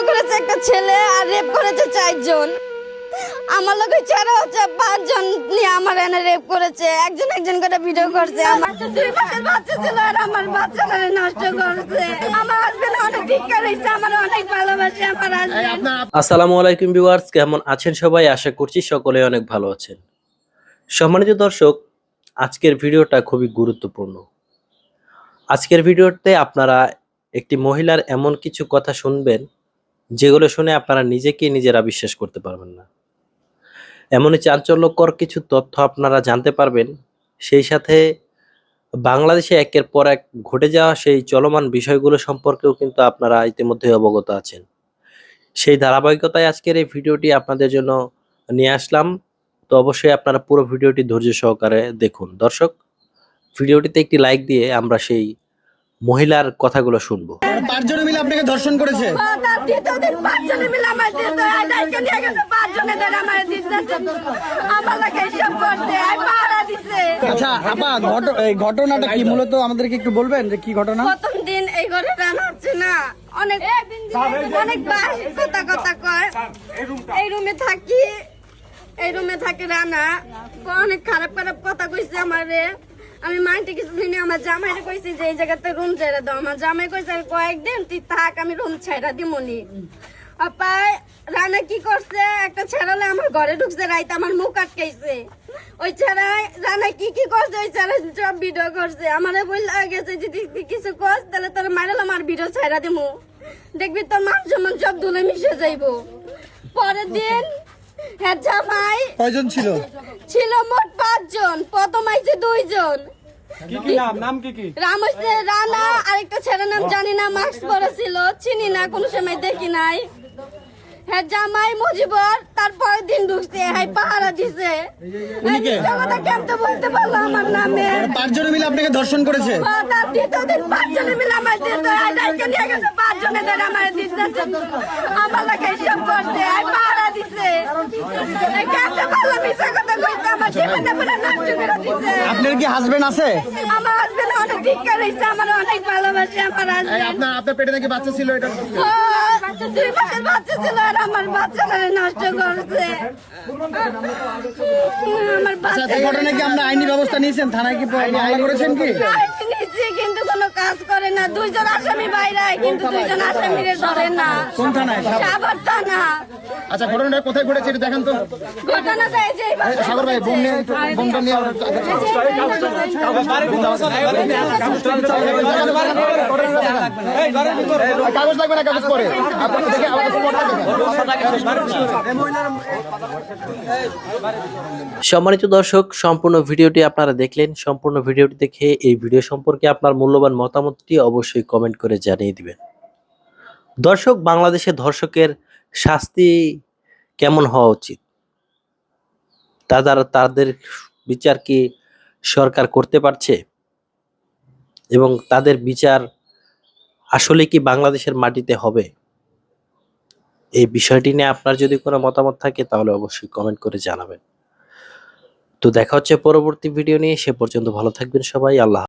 করেছে একটা ছেলে আর রেপ করেছে 4 জন। আমার লগে ছাড়া হচ্ছে 5 জন নিয়ে আমার এনে রেপ করেছে। একজন একজন করে ভিডিও করছে। আমার 2 মাসের বাচ্চা ছিল আর আমার বাচ্চাটা নষ্ট করছে। আমার হাজবেন্ড অনেক ধিক্কার হইছে, আমার অনেক ভালোবাসে আমার হাজবেন্ড। আসসালামু আলাইকুম ভিউয়ার্স, কেমন আছেন সবাই? আশা করছি সকলে অনেক ভালো আছেন। সম্মানিত দর্শক, আজকের ভিডিওটা খুবই গুরুত্বপূর্ণ। আজকের ভিডিওতে আপনারা একটি মহিলার এমন কিছু কথা শুনবেন যেগুলো শুনে আপনারা নিজেরা বিশ্বাস করতে পারবেন না। এমনই চাঞ্চল্যকর কিছু তথ্য আপনারা জানতে পারবেন। সেই সাথে বাংলাদেশে একের পর এক ঘটে যাওয়া সেই চলমান বিষয়গুলো সম্পর্কেও কিন্তু আপনারা ইতিমধ্যে অবগত আছেন। সেই ধারাবাহিকতায় আজকের এই ভিডিওটি আপনাদের জন্য নিয়ে আসলাম। তো অবশ্যই আপনারা পুরো ভিডিওটি ধৈর্য সহকারে দেখুন। দর্শক, ভিডিওটিতে একটি লাইক দিয়ে আমরা সেই মহিলার কথাগুলো শুনবো। 5 জন মিলে আপনাকে ধর্ষণ করেছে। আচ্ছা আপা, এই ঘটনাটা কি মূলত আমাদেরকে একটু বলবেন যে কি ঘটনা? প্রথম দিন এই ঘরে রান্না হচ্ছে না, অনেক কথা কয়। এই রুমে থাকি, এই রুমে থাকে রানা, অনেক খারাপ কথা কইছে আমারে। আমি মাইন্ডে কিছু দিন আমার জামাইরে কইছি যে এই জায়গাতে রুম ছেড়ে দাও। আমার জামাই কইছে কয়েকদিন তুই থাক, আমি রুম ছেড়া দিমনি। আপাই রানা কি করছে, একটা ছেড়ালে আমার ঘরে ঢুকছে, রাইতে আমার মুখ আটকাইছে। ওই ছেড়াই রানা কি করছে, ওই ছেড়া সব ভিডিও করছে। আমারে বইলা গেছে যদি কিছু কর তাহলে তোর মারাল আমার ভিডিও ছেড়া দিমু, দেখবি তোর মান সম্মান সব ধুলে মিশে যাইবো। পরের দিন হ্যাঁ জামাই কয়জন ছিল? ছিল মোট 5 জন। প্রথম আইছে 2 জন। নাম কি? রাম হইছে রানা, আরেকটা ছেলের নাম জানি না, মাস্ক পরা ছিল, চিনি না, কোনো সময় দেখি নাই। হ্যাঁ জামাই মুজিবর তারপরের দিন ঢুকছে, হ্যাঁ পাহারা দিছে। কথা কেমতে বলতে পারলো আমার নামে? 5 জন মিলে আপনাকে ধর্ষণ করেছে। তার দ্বিতীয় দিন 5 জনে মিলে আমার নিয়ে গেছে, 5 জনে ধরে আমার আমার লাগে সব করছে, পাহারা দিছে। কেমতে পারলো মিশা কথা কইতে? আমার জীবনে পুরো নষ্ট করে দিছে। আপনার কি হাজবেন্ড আছে? আমার হাজবেন্ড অনেক ধিক্কার হইছে, আমার অনেক ভালোবাসে আমার হাজবেন্ড। আপনার পেটে নাকি বাচ্চা ছিল? এটা 2 মাসের বাচ্চা ছিল আর আমার বাচ্চাটা নষ্ট করছে। আমার বাচ্চা এই ঘটনায় কি আমরা আইনি ব্যবস্থা নিয়েছেন? থানায় কি মামলা করেছেন কি? নিচে কিন্তু কোনো কাজ করে না। 2 জন আসামি বাইরে, কিন্তু 2 জন আসামিরে ধরে না। কোন থানায়? সাগর থানা। আচ্ছা, ঘটনাটা কোথায় ঘটেছে এটা দেখেন তো। ঘটনাটা এই যে সাগর ভাই, বোনটা নিয়ে কাগজ লাগবে না, কাগজ পরে সম্মানিত দর্শক, সম্পূর্ণ ভিডিওটি আপনারা দেখলেন। সম্পূর্ণ ভিডিওটি দেখে এই ভিডিও সম্পর্কে আপনার মূল্যবান মতামতটি অবশ্যই কমেন্ট করে জানিয়ে দিবেন। দর্শক, বাংলাদেশে ধর্ষকের শাস্তি কেমন হওয়া উচিত? তাদের বিচার কি সরকার করতে পারছে? এবং তাদের বিচার আসলে কি বাংলাদেশের মাটিতে হবে? এই বিষয়টি নিয়ে আপনার যদি কোনো মতামত থাকে তাহলে অবশ্যই কমেন্ট করে জানাবেন। তো দেখা হচ্ছে পরবর্তী ভিডিও নিয়ে। সে পর্যন্ত ভালো থাকবেন সবাই। আল্লাহ।